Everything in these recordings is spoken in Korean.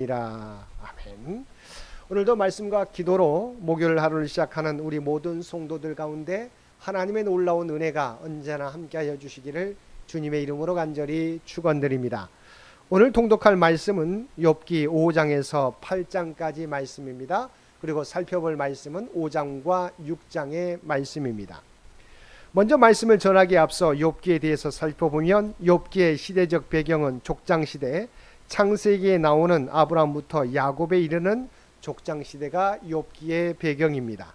아멘. 오늘도 말씀과 기도로 목요일 하루를 시작하는 우리 모든 성도들 가운데 하나님의 놀라운 은혜가 언제나 함께하여 주시기를 주님의 이름으로 간절히 축원드립니다. 오늘 통독할 말씀은 욥기 5장에서 8장까지 말씀입니다. 그리고 살펴볼 말씀은 5장과 6장의 말씀입니다. 먼저 말씀을 전하기에 앞서 욥기에 대해서 살펴보면 욥기의 시대적 배경은 족장시대, 창세기에 나오는 아브라함부터 야곱에 이르는 족장시대가 욥기의 배경입니다.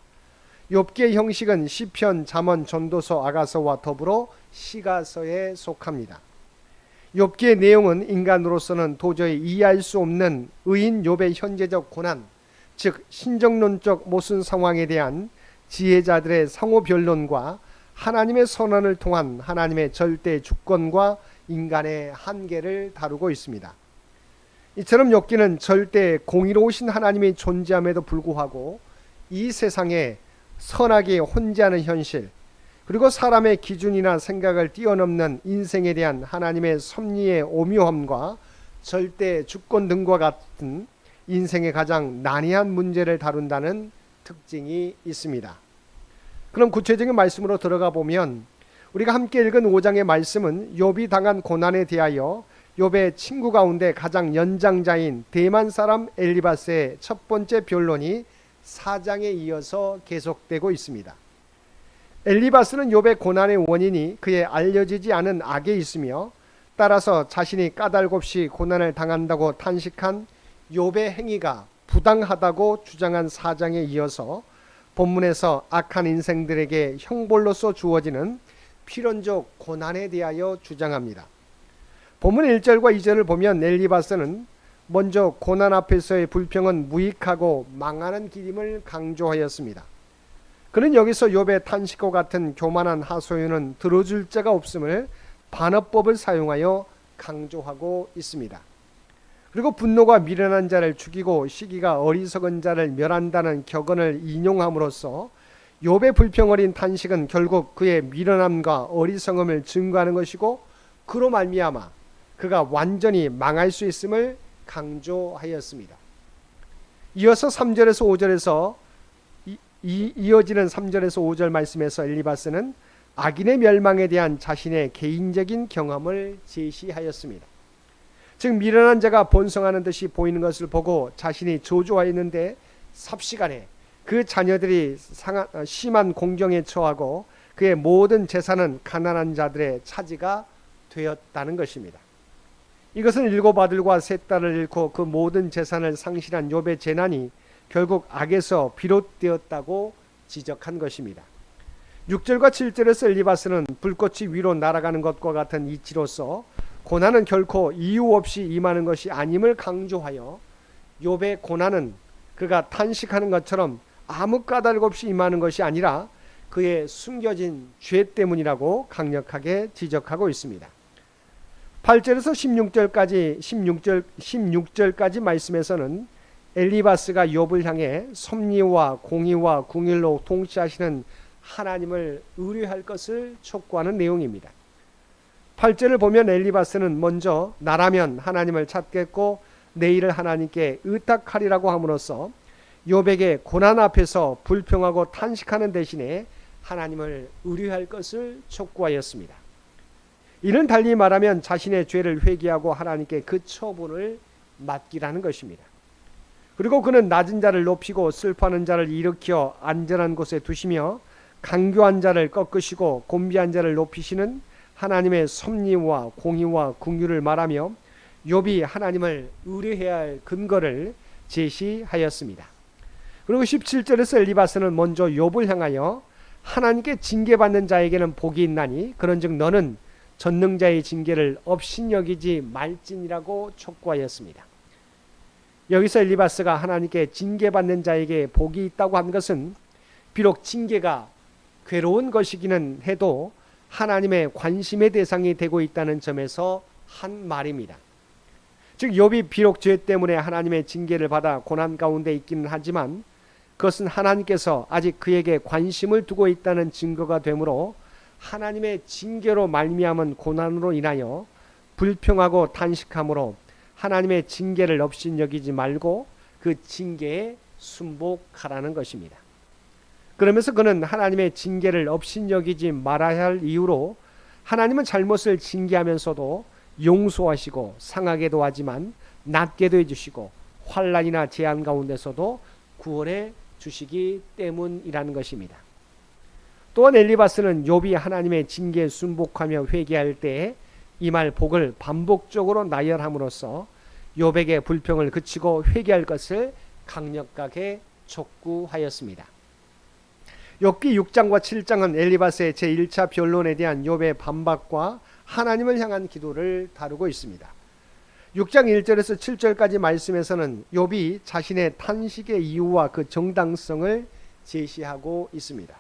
욥기의 형식은 시편, 잠언, 전도서, 아가서와 더불어 시가서에 속합니다. 욥기의 내용은 인간으로서는 도저히 이해할 수 없는 의인 욥의 현재적 고난, 즉 신정론적 모순 상황에 대한 지혜자들의 상호 변론과 하나님의 선언을 통한 하나님의 절대 주권과 인간의 한계를 다루고 있습니다. 이처럼 욥기는 절대 공의로우신 하나님이 존재함에도 불구하고 이 세상에 선악이 혼재하는 현실, 그리고 사람의 기준이나 생각을 뛰어넘는 인생에 대한 하나님의 섭리의 오묘함과 절대 주권 등과 같은 인생의 가장 난해한 문제를 다룬다는 특징이 있습니다. 그럼 구체적인 말씀으로 들어가 보면 우리가 함께 읽은 5장의 말씀은 욥이 당한 고난에 대하여 욥의 친구 가운데 가장 연장자인 대만 사람 엘리바스의 첫 번째 변론이 4장에 이어서 계속되고 있습니다. 엘리바스는 욥의 고난의 원인이 그의 알려지지 않은 악에 있으며 따라서 자신이 까닭없이 고난을 당한다고 탄식한 욥의 행위가 부당하다고 주장한 4장에 이어서 본문에서 악한 인생들에게 형벌로서 주어지는 필연적 고난에 대하여 주장합니다. 본문 1절과 2절을 보면 엘리바스는 먼저 고난 앞에서의 불평은 무익하고 망하는 길임을 강조하였습니다. 그는 여기서 욥의 탄식과 같은 교만한 하소연은 들어줄 자가 없음을 반어법을 사용하여 강조하고 있습니다. 그리고 분노가 미련한 자를 죽이고 시기가 어리석은 자를 멸한다는 격언을 인용함으로써 욥의 불평 어린 탄식은 결국 그의 미련함과 어리석음을 증거하는 것이고 그로 말미암아 그가 완전히 망할 수 있음을 강조하였습니다. 이어서 3절에서 5절에서 이어지는 3절에서 5절 말씀에서 엘리바스는 악인의 멸망에 대한 자신의 개인적인 경험을 제시하였습니다. 즉 미련한 자가 번성하는 듯이 보이는 것을 보고 자신이 저주하였는데 삽시간에 그 자녀들이 심한 공경에 처하고 그의 모든 재산은 가난한 자들의 차지가 되었다는 것입니다. 이것은 7 아들과 3 딸을 잃고 그 모든 재산을 상실한 욥의 재난이 결국 악에서 비롯되었다고 지적한 것입니다. 6절과 7절에서 엘리바스는 불꽃이 위로 날아가는 것과 같은 이치로서 고난은 결코 이유 없이 임하는 것이 아님을 강조하여 욥의 고난은 그가 탄식하는 것처럼 아무 까닭 없이 임하는 것이 아니라 그의 숨겨진 죄 때문이라고 강력하게 지적하고 있습니다. 8절에서 16절까지 말씀에서는 엘리바스가 욥을 향해 섭리와 공의와 궁일로 통치하시는 하나님을 의뢰할 것을 촉구하는 내용입니다. 8절을 보면 엘리바스는 먼저 나라면 하나님을 찾겠고 내 일을 하나님께 의탁하리라고 함으로써 욥에게 고난 앞에서 불평하고 탄식하는 대신에 하나님을 의뢰할 것을 촉구하였습니다. 이는 달리 말하면 자신의 죄를 회개하고 하나님께 그 처분을 맡기라는 것입니다. 그리고 그는 낮은 자를 높이고 슬퍼하는 자를 일으켜 안전한 곳에 두시며 강교한 자를 꺾으시고 곤비한 자를 높이시는 하나님의 섭리와 공의와 긍휼을 말하며 욥이 하나님을 의뢰해야 할 근거를 제시하였습니다. 그리고 17절에서 엘리바스는 먼저 욥을 향하여 하나님께 징계받는 자에게는 복이 있나니 그런즉 너는 전능자의 징계를 업신여기지 말지니라고 촉구하였습니다. 여기서 엘리바스가 하나님께 징계받는 자에게 복이 있다고 한 것은 비록 징계가 괴로운 것이기는 해도 하나님의 관심의 대상이 되고 있다는 점에서 한 말입니다. 즉 욥이 비록 죄 때문에 하나님의 징계를 받아 고난 가운데 있기는 하지만 그것은 하나님께서 아직 그에게 관심을 두고 있다는 증거가 되므로 하나님의 징계로 말미암은 고난으로 인하여 불평하고 탄식함으로 하나님의 징계를 업신여기지 말고 그 징계에 순복하라는 것입니다. 그러면서 그는 하나님의 징계를 업신여기지 말아야 할 이유로 하나님은 잘못을 징계하면서도 용서하시고 상하게도 하지만 낫게도 해주시고 환난이나 재앙 가운데서도 구원해 주시기 때문이라는 것입니다. 또한 엘리바스는 욥이 하나님의 징계에 순복하며 회개할 때에 임할 복을 반복적으로 나열함으로써 욥에게 불평을 그치고 회개할 것을 강력하게 촉구하였습니다. 욥기 6장과 7장은 엘리바스의 제1차 변론에 대한 욥의 반박과 하나님을 향한 기도를 다루고 있습니다. 6장 1절에서 7절까지 말씀에서는 욥이 자신의 탄식의 이유와 그 정당성을 제시하고 있습니다.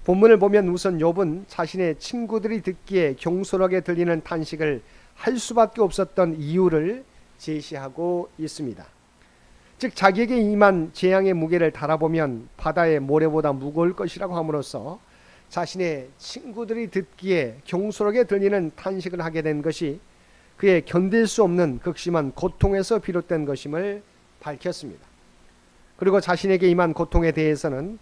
본문을 보면 우선 욥은 자신의 친구들이 듣기에 경솔하게 들리는 탄식을 할 수밖에 없었던 이유를 제시하고 있습니다. 즉 자기에게 임한 재앙의 무게를 달아보면 바다의 모래보다 무거울 것이라고 함으로써 자신의 친구들이 듣기에 경솔하게 들리는 탄식을 하게 된 것이 그의 견딜 수 없는 극심한 고통에서 비롯된 것임을 밝혔습니다. 그리고 자신에게 임한 고통에 대해서는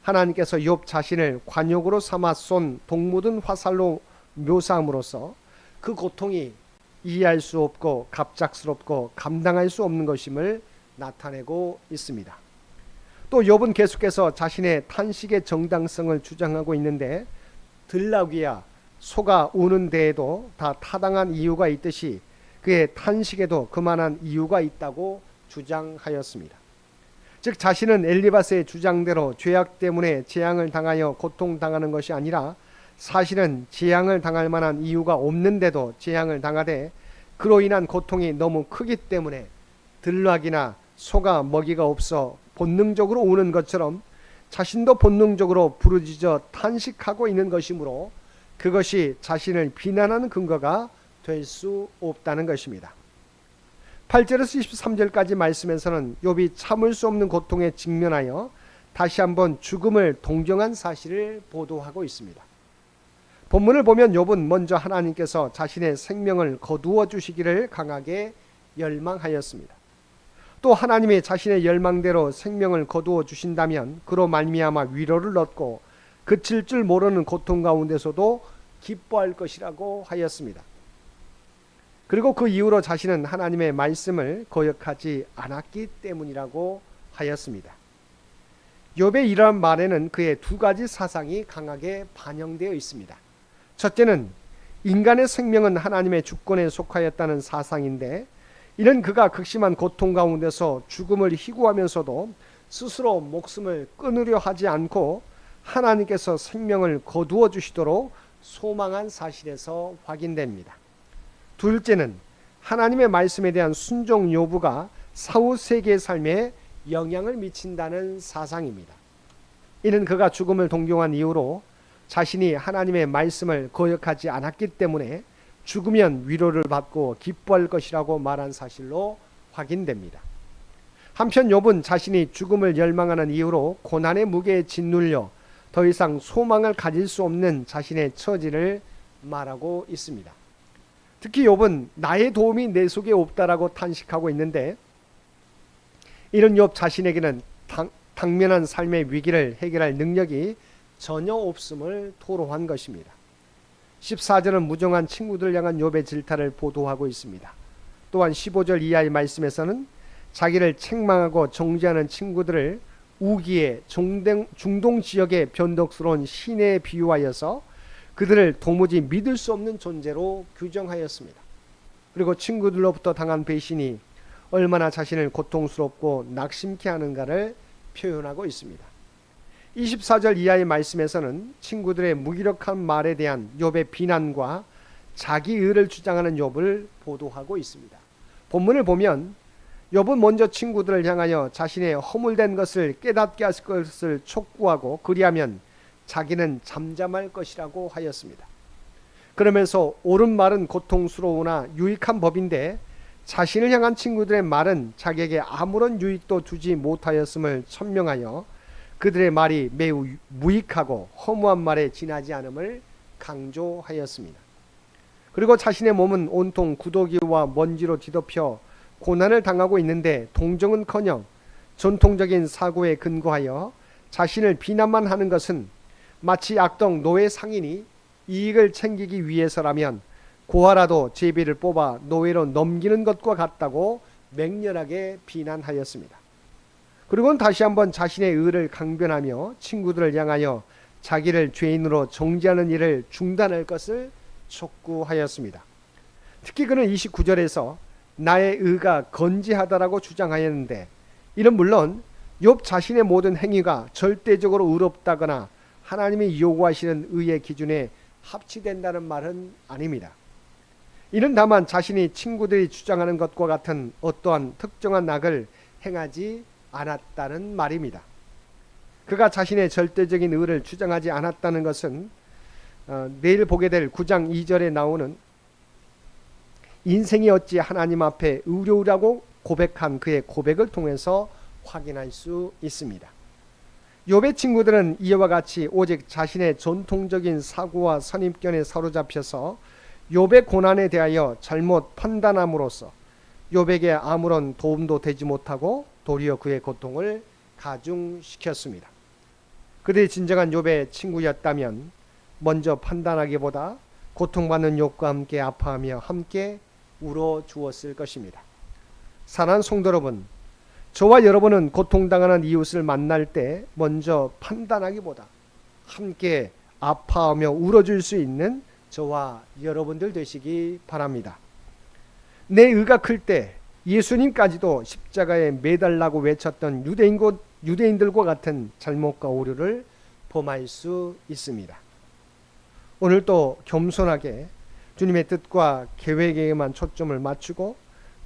하나님께서 욥 자신을 관역으로 삼아 쏜 독 묻은 화살로 묘사함으로써 그 고통이 이해할 수 없고 갑작스럽고 감당할 수 없는 것임을 나타내고 있습니다. 또 욥은 계속해서 자신의 탄식의 정당성을 주장하고 있는데 들나귀야 소가 우는 데에도 다 타당한 이유가 있듯이 그의 탄식에도 그만한 이유가 있다고 주장하였습니다. 즉 자신은 엘리바스의 주장대로 죄악 때문에 재앙을 당하여 고통당하는 것이 아니라 사실은 재앙을 당할 만한 이유가 없는데도 재앙을 당하되 그로 인한 고통이 너무 크기 때문에 들나귀나 소가 먹이가 없어 본능적으로 우는 것처럼 자신도 본능적으로 부르짖어 탄식하고 있는 것이므로 그것이 자신을 비난하는 근거가 될 수 없다는 것입니다. 8절에서 23절까지 말씀에서는 욥이 참을 수 없는 고통에 직면하여 다시 한번 죽음을 동정한 사실을 보도하고 있습니다. 본문을 보면 욥은 먼저 하나님께서 자신의 생명을 거두어 주시기를 강하게 열망하였습니다. 또 하나님이 자신의 열망대로 생명을 거두어 주신다면 그로 말미암아 위로를 얻고 그칠 줄 모르는 고통 가운데서도 기뻐할 것이라고 하였습니다. 그리고 그 이후로 자신은 하나님의 말씀을 거역하지 않았기 때문이라고 하였습니다. 욥의 이러한 말에는 그의 두 가지 사상이 강하게 반영되어 있습니다. 첫째는 인간의 생명은 하나님의 주권에 속하였다는 사상인데 이는 그가 극심한 고통 가운데서 죽음을 희구하면서도 스스로 목숨을 끊으려 하지 않고 하나님께서 생명을 거두어 주시도록 소망한 사실에서 확인됩니다. 둘째는 하나님의 말씀에 대한 순종 여부가 사후 세계의 삶에 영향을 미친다는 사상입니다. 이는 그가 죽음을 동경한 이유로 자신이 하나님의 말씀을 거역하지 않았기 때문에 죽으면 위로를 받고 기뻐할 것이라고 말한 사실로 확인됩니다. 한편 욥은 자신이 죽음을 열망하는 이유로 고난의 무게에 짓눌려 더 이상 소망을 가질 수 없는 자신의 처지를 말하고 있습니다. 특히 욥은 나의 도움이 내 속에 없다라고 탄식하고 있는데 이런 욥 자신에게는 당면한 삶의 위기를 해결할 능력이 전혀 없음을 토로한 것입니다. 14절은 무정한 친구들을 향한 욥의 질타를 보도하고 있습니다. 또한 15절 이하의 말씀에서는 자기를 책망하고 정죄하는 친구들을 우기의 중동 지역의 변덕스러운 신에 비유하여서 그들을 도무지 믿을 수 없는 존재로 규정하였습니다. 그리고 친구들로부터 당한 배신이 얼마나 자신을 고통스럽고 낙심케 하는가를 표현하고 있습니다. 24절 이하의 말씀에서는 친구들의 무기력한 말에 대한 욥의 비난과 자기 의를 주장하는 욥을 보도하고 있습니다. 본문을 보면 욥은 먼저 친구들을 향하여 자신의 허물된 것을 깨닫게 할 것을 촉구하고 그리하면 자기는 잠잠할 것이라고 하였습니다. 그러면서 옳은 말은 고통스러우나 유익한 법인데 자신을 향한 친구들의 말은 자기에게 아무런 유익도 주지 못하였음을 천명하여 그들의 말이 매우 무익하고 허무한 말에 지나지 않음을 강조하였습니다. 그리고 자신의 몸은 온통 구더기와 먼지로 뒤덮여 고난을 당하고 있는데 동정은커녕 전통적인 사고에 근거하여 자신을 비난만 하는 것은 마치 악덕 노예 상인이 이익을 챙기기 위해서라면 고아라도 제비를 뽑아 노예로 넘기는 것과 같다고 맹렬하게 비난하였습니다. 그리고는 다시 한번 자신의 의를 강변하며 친구들을 향하여 자기를 죄인으로 정죄하는 일을 중단할 것을 촉구하였습니다. 특히 그는 29절에서 나의 의가 건지하다라고 주장하였는데, 이는 물론 욥 자신의 모든 행위가 절대적으로 의롭다거나 하나님이 요구하시는 의의 기준에 합치된다는 말은 아닙니다. 이는 다만 자신이 친구들이 주장하는 것과 같은 어떠한 특정한 악을 행하지 않았다는 말입니다. 그가 자신의 절대적인 의를 주장하지 않았다는 것은 내일 보게 될 9장 2절에 나오는 인생이 어찌 하나님 앞에 의로우라고 고백한 그의 고백을 통해서 확인할 수 있습니다. 욥의 친구들은 이와 같이 오직 자신의 전통적인 사고와 선입견에 사로잡혀서 욥의 고난에 대하여 잘못 판단함으로써 욥에게 아무런 도움도 되지 못하고 도리어 그의 고통을 가중시켰습니다. 그들이 진정한 욥의 친구였다면 먼저 판단하기보다 고통받는 욥과 함께 아파하며 함께 울어주었을 것입니다. 사랑하는 성도 여러분, 저와 여러분은 고통당하는 이웃을 만날 때 먼저 판단하기보다 함께 아파하며 울어줄 수 있는 저와 여러분들 되시기 바랍니다. 내 의가 클 때 예수님까지도 십자가에 매달라고 외쳤던 유대인들과 같은 잘못과 오류를 범할 수 있습니다. 오늘도 겸손하게 주님의 뜻과 계획에만 초점을 맞추고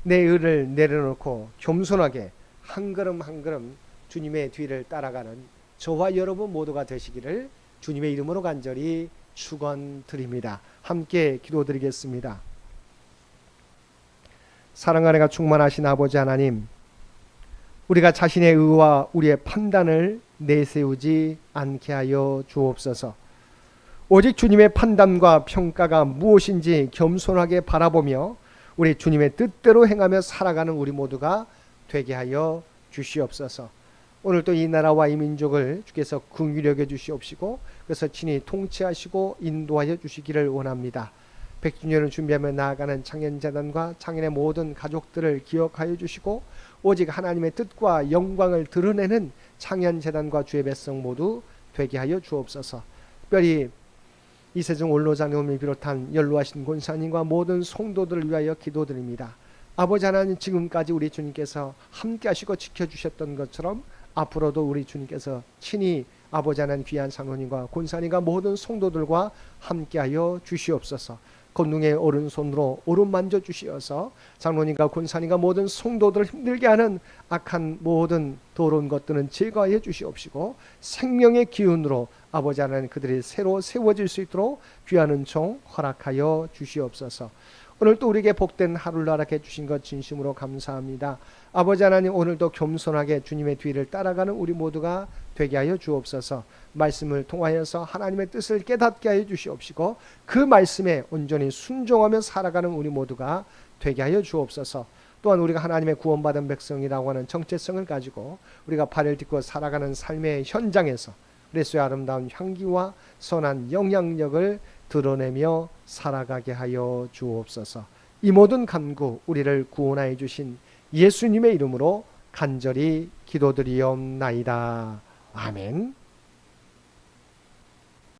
내 의를 내려놓고 겸손하게 한 걸음 한 걸음 주님의 뒤를 따라가는 저와 여러분 모두가 되시기를 주님의 이름으로 간절히 축원드립니다. 함께 기도드리겠습니다. 사랑과 은혜가 충만하신 아버지 하나님, 우리가 자신의 의와 우리의 판단을 내세우지 않게 하여 주옵소서. 오직 주님의 판단과 평가가 무엇인지 겸손하게 바라보며 우리 주님의 뜻대로 행하며 살아가는 우리 모두가 되게 하여 주시옵소서. 오늘도 이 나라와 이 민족을 주께서 긍휼히 여겨 주시옵시고 그래서 친히 통치하시고 인도하여 주시기를 원합니다. 100주년을 준비하며 나아가는 창현재단과 창현의 모든 가족들을 기억하여 주시고 오직 하나님의 뜻과 영광을 드러내는 창현재단과 주의 백성 모두 되게 하여 주옵소서. 특별히 이세종 원로장님을 비롯한 연로하신 권사님과 모든 성도들을 위하여 기도드립니다. 아버지 하나님, 지금까지 우리 주님께서 함께 하시고 지켜주셨던 것처럼 앞으로도 우리 주님께서 친히 아버지 하나님 귀한 장로님과 권사님과 모든 성도들과 함께하여 주시옵소서. 권능의 오른손으로 오른만져 주시어서 장로님과 권사님과 모든 성도들을 힘들게 하는 악한 모든 더러운 것들은 제거해 주시옵시고 생명의 기운으로 아버지 하나님 그들이 새로 세워질 수 있도록 귀한 은총 허락하여 주시옵소서. 오늘 또 우리에게 복된 하루를 허락해 주신 것 진심으로 감사합니다. 아버지 하나님, 오늘도 겸손하게 주님의 뒤를 따라가는 우리 모두가 되게 하여 주옵소서. 말씀을 통하여서 하나님의 뜻을 깨닫게 하여 주시옵시고 그 말씀에 온전히 순종하며 살아가는 우리 모두가 되게 하여 주옵소서. 또한 우리가 하나님의 구원받은 백성이라고 하는 정체성을 가지고 우리가 발을 딛고 살아가는 삶의 현장에서 그리스도의 아름다운 향기와 선한 영향력을 드러내며 살아가게 하여 주옵소서. 이 모든 간구 우리를 구원하여 주신 예수님의 이름으로 간절히 기도드리옵나이다. 아멘.